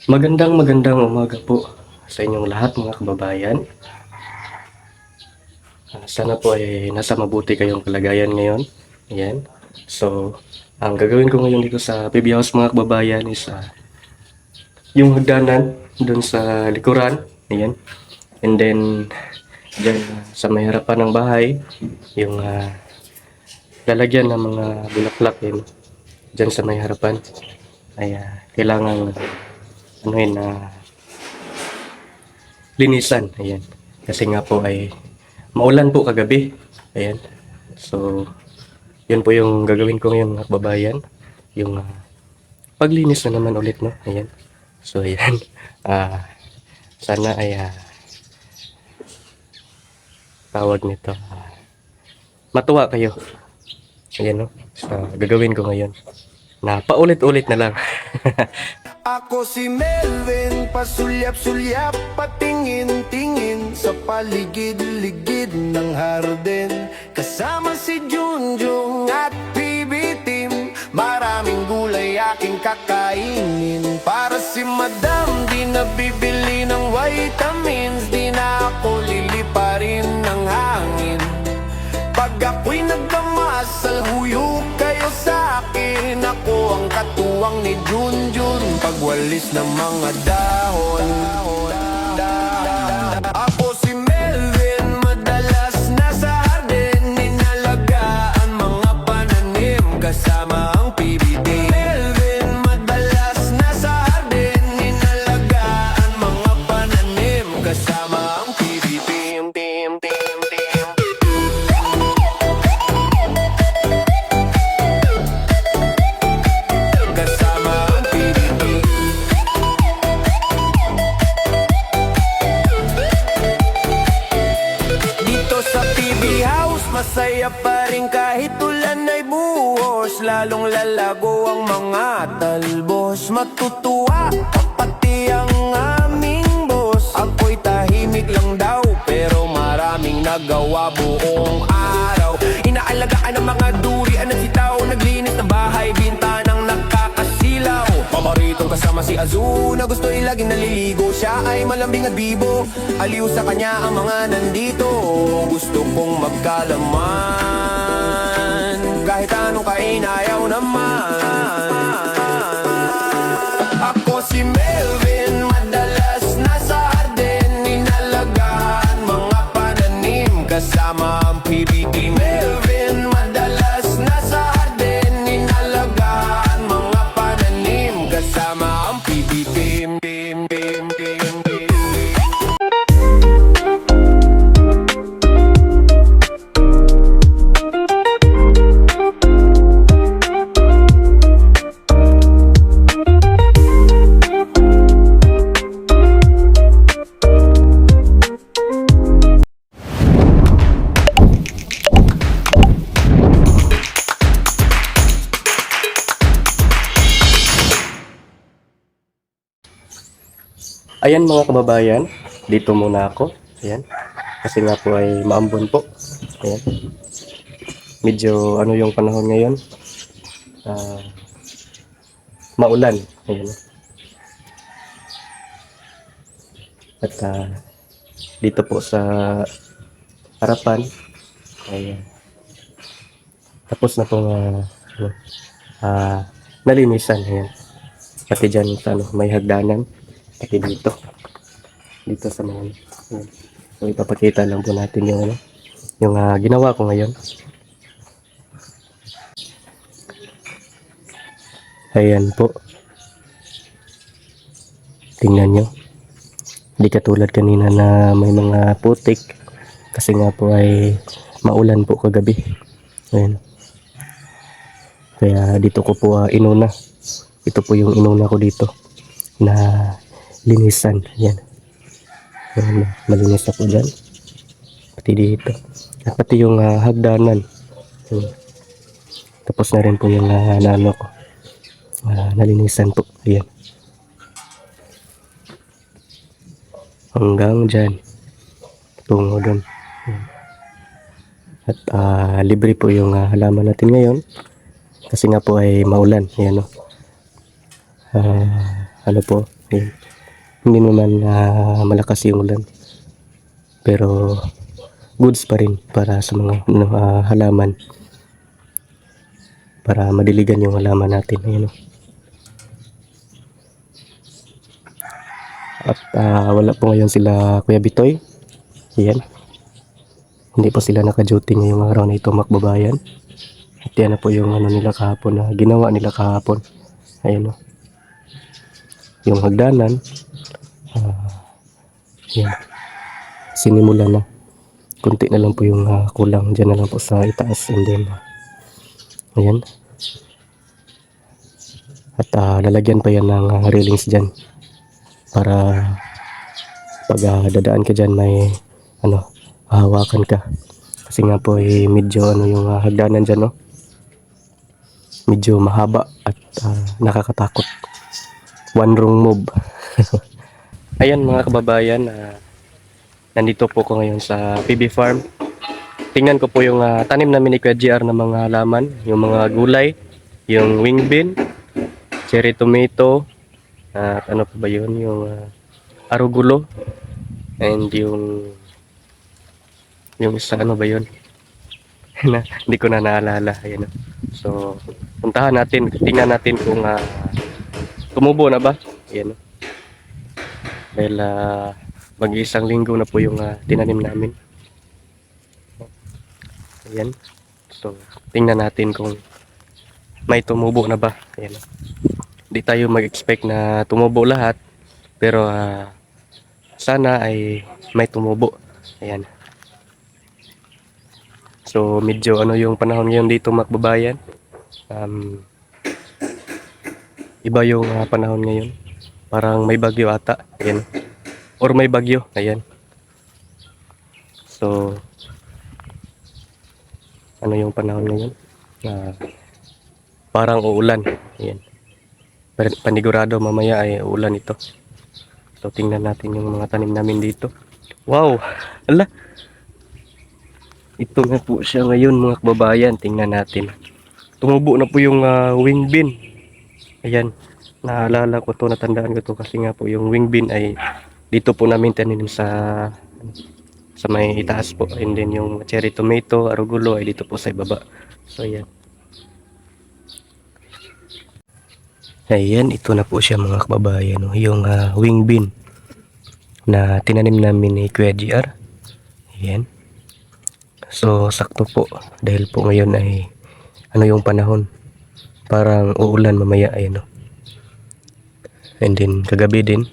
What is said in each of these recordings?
Magandang umaga po sa inyong lahat mga kababayan. Sana po ay nasa mabuti kayong kalagayan ngayon. Ayan. So, ang gagawin ko ngayon dito sa PB House mga kababayan is yung hagdanan dun sa likuran. Ayan. And then, dyan sa may harapan ng bahay, yung lalagyan ng mga bulaklak yun. Dyan sa may harapan ay kailangan anuhin na linisan. Ayan. Kasi nga po ay maulan po kagabi. Ayan. So, yun po yung gagawin ko ngayon mga kababayan. Yung paglinis na naman ulit, no? Ayan. So, ayan. Sana ay tawag nito. Matuwa kayo. Ayan, no? Sa gagawin ko ngayon. Na paulit-ulit na lang. Ako si Melvin, pasulyap-sulyap, patingin-tingin sa paligid-ligid ng harden. Kasama si Junjung at PB Team, maraming gulay aking kakainin. Para si Madam, di nabibili ng vitamins, di na ako liliparin ng hangin. Pag ako'y nagkamasal, huyok kayo sa akin. Ako ang katuwang ni Junjun, pagwalis ng mga dahon. Ako si Melvin, madalas nasa hardin, inalagaan mga pananim kasama ang PBD. Melvin, madalas nasa hardin, inalagaan mga pananim kasama ang PBD. Masaya pa rin kahit ulan ay buhos, lalong lalago ang mga talbos. Matutuwa pati ang aming boss. Ako'y tahimik lang daw pero maraming nagawa buong araw. Inaalagaan ang mga durian at sitaw, naglinis ng bahay, bintanang nakakasilaw. Paboritong kasama si Azu na gusto ilaging naliligo. Siya ay malambing at bibo, aliw sa kanya ang mga nandito. Gusto kong magkalaman, kahit anong kain ayaw naman. Ako si Melvin, madalas nasa hardin, inalagaan mga pananim kasama ang PBD. Melvin, madalas nasa hardin, inalagaan mga pananim kasama ang PBD. Ayan mga kababayan, dito muna ako. Ayan. Kasi nga po ay maambon po. Ayan. Medyo ano yung panahon ngayon. Maulan. Ayan. At dito po sa harapan ay tapos na pong nalinisan. Ayan. Pati dyan sa may hagdanan. Pati dito sa mga ayan. So ipapakita lang po natin yung yung ginawa ko ngayon. Ayan po, tingnan nyo, hindi katulad kanina na may mga putik kasi nga po ay maulan po kagabi. Ayan. Kaya dito ko po inuna, ito po yung inuna ko dito na linisan. Ayan. Ayan, malinis na po dyan. Pati dito. At pati yung hagdanan. Ayan. Tapos na rin po yung nano ko. Nalinisan po. Ayan. Hanggang dyan. Tungo dun. Ayan. At libre po yung halaman natin ngayon. Kasi nga po ay maulan. Ayan o. ano po, yun. Hindi naman malakas yung ulan. Pero goods pa rin para sa mga halaman. Para madiligan yung halaman natin. Ayun, oh. At wala po ngayon sila Kuya Bitoy. Yan. Hindi pa sila naka-duty ngayong araw na ito, makbabayan. At yan na po yung ano nila kahapon na ginawa nila kahapon. Ayun, oh. Yung hagdanan. Yan. Sinimula na. Kunti na lang po yung kulang. Diyan na lang po sa itaas. And then, ayan. At lalagyan pa yan ng railings dyan. Para pag dadaan ka dyan may hahawakan ka. Kasi nga po medyo yung hagdanan dyan, no? Medyo mahaba at nakakatakot. One wrong move. Ayan mga kababayan, nandito po ko ngayon sa PB Farm. Tingnan ko po yung tanim namin ni Kuya GR na mga halaman, yung mga gulay, yung wing bean, cherry tomato, at ano pa ba yun, yung arugulo, and yung isa ano ba yun? Hindi ko na naalala. Ayan. So, puntahan natin, tingnan natin kung tumubo na ba. Ayan. Dahil mag-isang linggo na po yung tinanim namin. Ayan. So, tingnan natin kung may tumubo na ba. Ayan. Hindi tayo mag-expect na tumubo lahat. Pero sana ay may tumubo. Ayan. So, medyo yung panahon ngayon dito makbabayan. Iba yung panahon ngayon. Parang may bagyo ata. Ayan. Or may bagyo. Ayan. So, ano yung panahon ngayon? Parang uulan. Ayan. Panigurado mamaya ay uulan ito. So, tingnan natin yung mga tanim namin dito. Wow! Ala! Ito nga po siya ngayon mga kababayan. Tingnan natin. Tumubo na po yung wing bean. Ayan. Naalala ko to, natandaan ko to kasi nga po yung wing bean ay dito po namin tanim sa may itaas po. And then yung cherry tomato, arugulo ay dito po sa ibaba. So ayan. Ayan, ito na po siya mga kababayan. Yung wing bean na tinanim namin ni Kuya GR. Ayan. So sakto po dahil po ngayon ay yung panahon. Parang uulan mamaya. Ayan, oh. And then kagabi din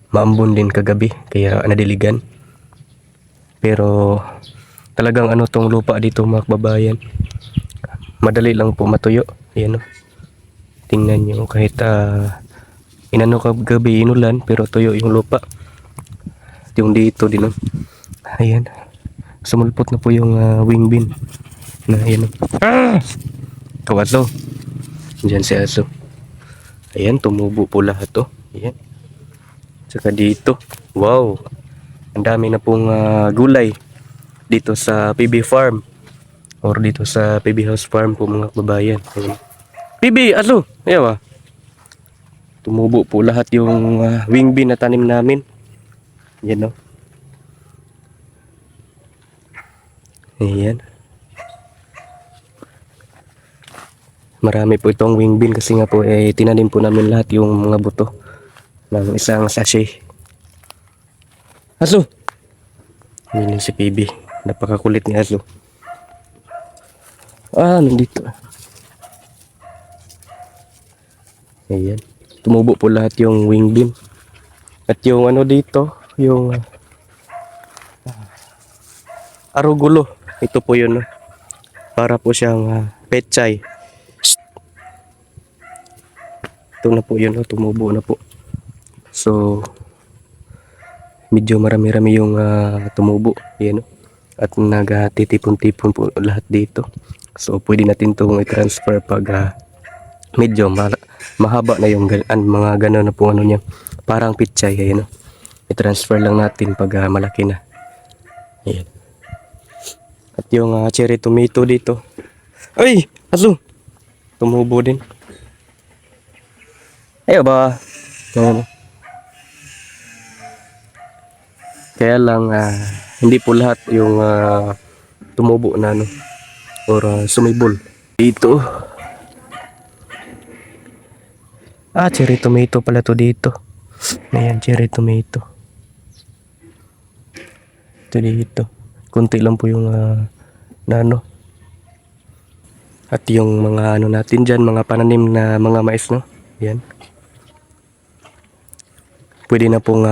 maambon din kagabi kaya nadiligan. Pero talagang tong lupa dito mga kababayan, madali lang po matuyo. Ayan, oh. Tingnan nyo kahit kagabi inulan pero tuyo yung lupa. At yung dito din, oh. Ayan, sumulpot na po yung wing bean na ayan, oh. Kawaso dyan si aso. Ayan, tumubo po lahat to. Ayan. Tsaka dito. Wow. Ang dami na pong gulay dito sa PB Farm. Or dito sa PB House Farm po mga kababayan. Ayan. PB, aso! Ayan ba? Tumubo po lahat yung wing bean na tanim namin. Ayan, no? Ayan. Marami po itong wing bean kasi nga po tinanim po namin lahat yung mga buto ng isang sachet. Aso! Yun si PB. Napakakulit ni Aso. Nandito. Ayan. Tumubo po lahat yung wing bean. At yung dito, yung arugulo. Ito po yun. Para po siyang pechay. Ito na po yun, tumubo na po. So, medyo marami-rami yung tumubo. Yan, at nagtitipon-tipon po lahat dito. So, pwede natin itong i-transfer pag medyo mahaba na yung mga gano'n na po niya. Parang pichay, yan. I-transfer lang natin pag malaki na. Yan. At yung cherry tomato dito. Ay! Aso! Tumubo din. Ayo ba? Ayan. Kaya lang hindi po lahat yung tumubo na ano or sumibol. Dito. Cherry tomato pala to dito. Ayan, cherry tomato. Ito dito. Kunti lang po yung na ano. At yung mga ano natin dyan, mga pananim na mga mais, no? Ayan. Pwede na pong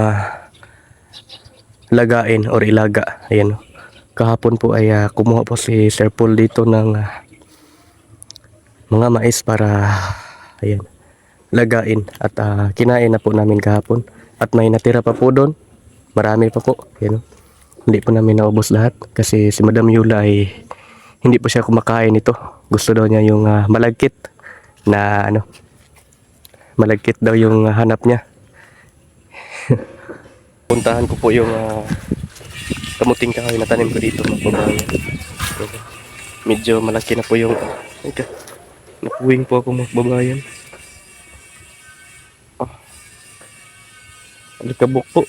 lagain or ilaga. Ayan, no? Kahapon po ay kumuha po si Sir Paul dito ng mga mais para ayan, lagain at kinain na po namin kahapon at may natira pa po doon, marami pa po, ayan, hindi po namin naubos lahat kasi si Madam Yula ay hindi po siya kumakain ito, gusto daw niya yung malagkit na ano, malagkit daw yung hanap niya. Puntahan ko po yung kamuting kahoy na tanim ko dito mga kabayan. Medyo malaki na po yung napuwing po ako mga kabayan. Alikabok po.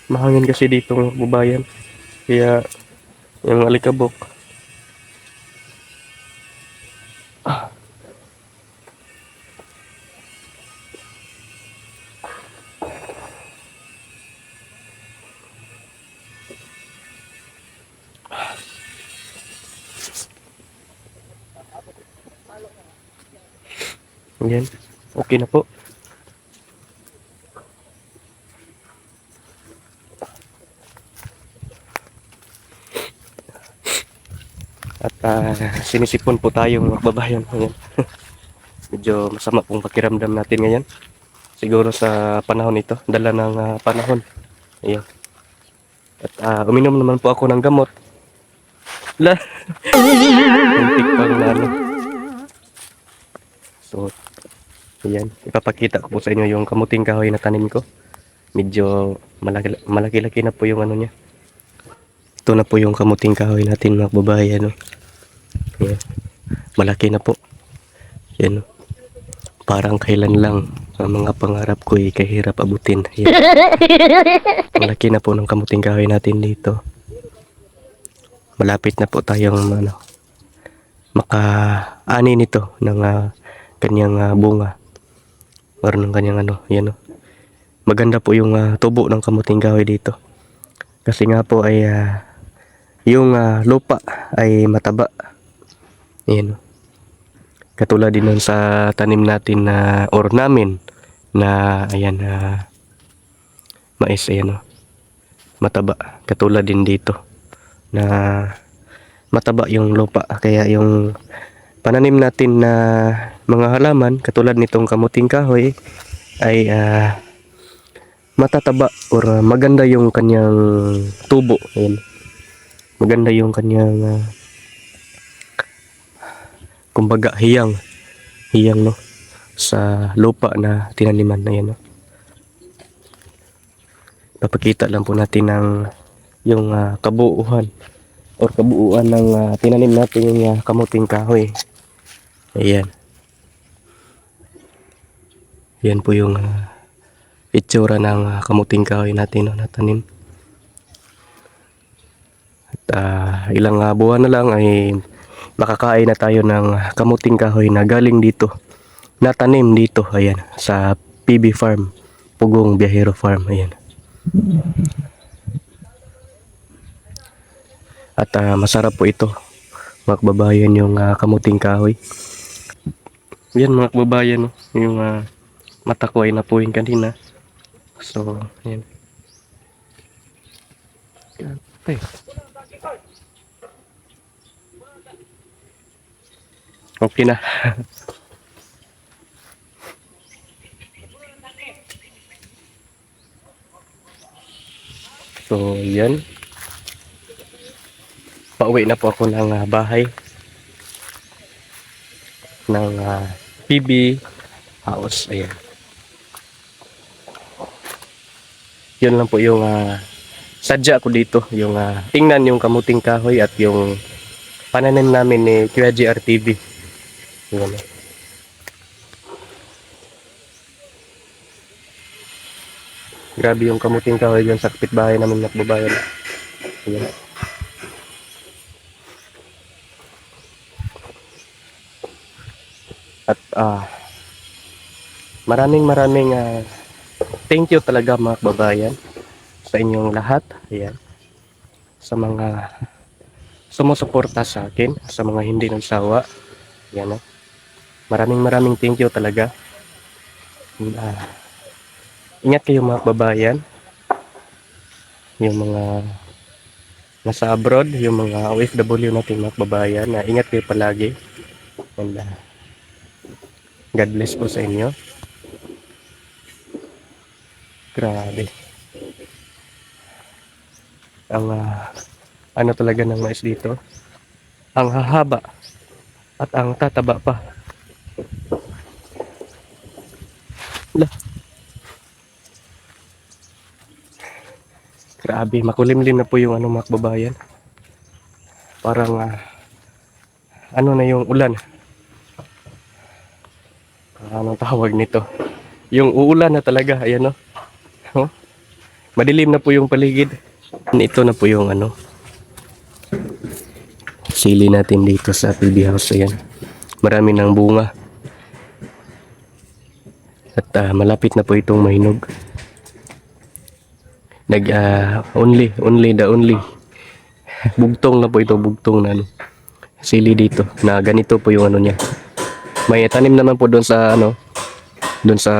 Mahangin kasi dito mga kabayan. Kaya yung alikabok. Ayan. Okay na po. At sinisipon po tayo mga kababayan. Ayan. Medyo masama pong pakiramdam natin ngayon. Siguro sa panahon ito. Dala ng panahon. Ayan. At uminom naman po ako ng gamot. La! Muntik pang ano. So, ayan. Ipapakita ko po sa inyo yung kamuting kahoy na tanim ko. Medyo malaki-laki na po yung ano niya. Ito na po yung kamuting kahoy natin mga kababayan. No? Ayan. Malaki na po. Ayan. No? Parang kailan lang ang mga pangarap ko ay kahirap abutin. Ayan. Malaki na po ng kamuting kahoy natin dito. Malapit na po tayong ano, maka-ani nito ng kanyang bunga. Meron ng kanyang ano, yan o. Maganda po yung tubo ng kamuting kahoy dito. Kasi nga po ay yung lupa ay mataba. Yan o. Katulad din nun sa tanim natin na or namin na ayan mais, ayan o. Mataba. Katulad din dito na mataba yung lupa. Kaya yung pananim natin na mga halaman katulad nitong kamuting kahoy ay matataba or maganda yung kanyang tubo. Ayan. Maganda yung kanyang kumbaga hiyang no sa lupa na tinaniman na yan. No? Papakita lang po natin ng yung kabuuan or kabuuan ng tinanim natin yung kamuting kahoy. Ayan. Yan po yung itsura ng kamuting kahoy natin no, natanim. At ilang buwan na lang ay makakain na tayo ng kamuting kahoy na galing dito. Natanim dito, ayan, sa PB Farm, Pugong Biyahero Farm, ayan. At masarap po ito, mga kababayan, yung kamuting kahoy. Yan mga kababayan, no? Yung mata ko ay napuwing kanina. So, yan. Okay. Okay na. So, yan. Pauwi na po ako ng bahay ng PB house. Ayan. Yun lang po yung sadya ko dito. Yung tingnan yung kamuting kahoy at yung pananim namin ni Kuya GR TV. Yun. Grabe yung kamuting kahoy dyan sa kapitbahay namin mga kababayan. Ayan. At maraming thank you talaga mga kababayan sa inyong lahat. Ayan. Sa mga sumusuporta sa akin, sa mga hindi nagsawa. Ayan. Maraming thank you talaga. And, ingat kayo mga kababayan. Yung mga nasa abroad, yung mga OFW natin mga kababayan, ingat kayo palagi. And God bless po sa inyo. Grabe. Ang ano talaga ng mais dito, ang hahaba at ang tataba pa. Lah. Grabe, makulimlim na po yung ano mga kababayan. Parang ano na yung ulan. Anong tawag nito? Yung uulan na talaga, ayan no. Oh. Madilim na po yung paligid. Ito na po yung ano sili natin dito sa PB House. Ayan. Marami ng bunga. At malapit na po itong mahinog. Only bugtong na po ito, bugtong na ano, sili dito na ganito po yung ano niya. May tanim naman po doon sa ano, doon sa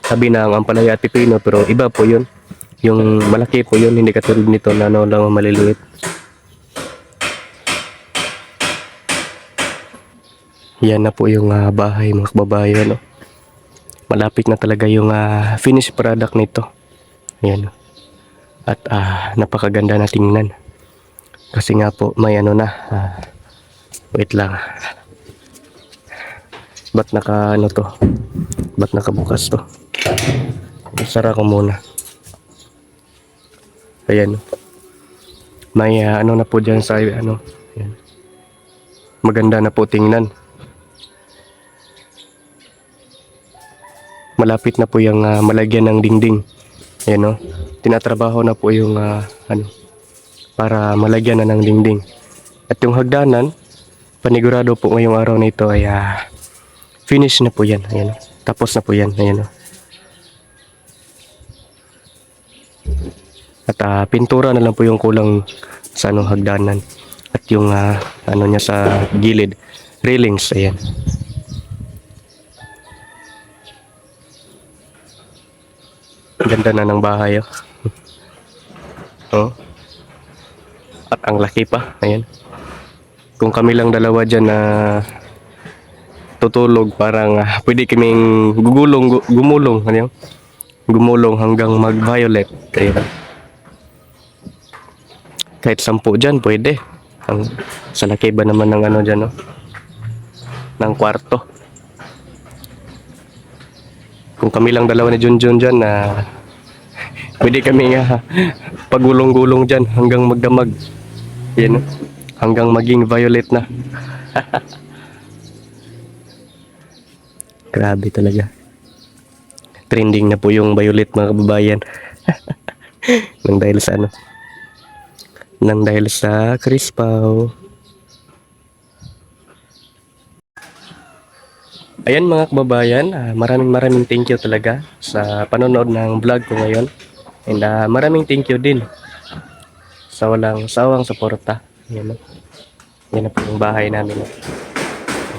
tabi ng ampalaya at pipino, pero iba po yun, yung malaki po yun, hindi katulad nito na ano lang maliliit. Yan na po yung bahay mga kababayan, no? Malapit na talaga yung finished product nito. Ayan. At napakaganda na tingnan. Kasi nga po may ano na. Wait lang. Ba't naka ano to? Ba't nakabukas to? Isara ko muna. Ayan. May ano na po dyan sa ano. Ayan. Maganda na po tingnan. Malapit na po yung malagyan ng dingding. Ayan no. Tinatrabaho na po yung ano, para malagyan na ng dingding. At yung hagdanan, panigurado po ngayong araw na ito ay finish na po yan. Ayan. Tapos na po yan. Ayan. At pintura na lang po yung kulang sa ano, hagdanan. At yung ano niya sa gilid, railings. Ayan. Ganda na ng bahay. Oh. At ang laki pa. Ayan. Kung kami lang dalawa dyan na tutulog, parang pwede kaming gumulong. Ano yun? Gumulong hanggang mag-violet. Ayan. Kahit 10 dyan, pwede. Sa laki ba naman ng ano dyan, no? Ng kwarto. Kung kami lang dalawa ni Junjun dyan, pwede kami pagulong-gulong dyan hanggang magdamag. Yan, hanggang maging violet na. Grabe talaga. Trending na po yung violet mga kababayan. Nang dahil sa ano? Nang dahil sa Crispaw. Ayan mga kababayan, maraming thank you talaga sa panonood ng vlog ko ngayon. And maraming thank you din sa walang sawang suporta. Yan na. Yan na po yung bahay namin.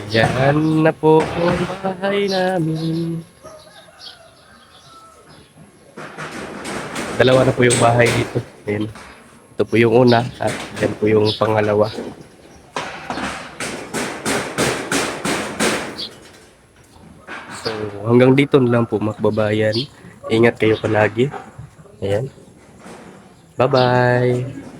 Yan na po yung bahay namin. Dalawa na po yung bahay dito. Ayan. Ito po yung una at yan po yung pangalawa. So hanggang dito na lang po mga kababayan. Ingat kayo palagi. Ayan. Bye-bye.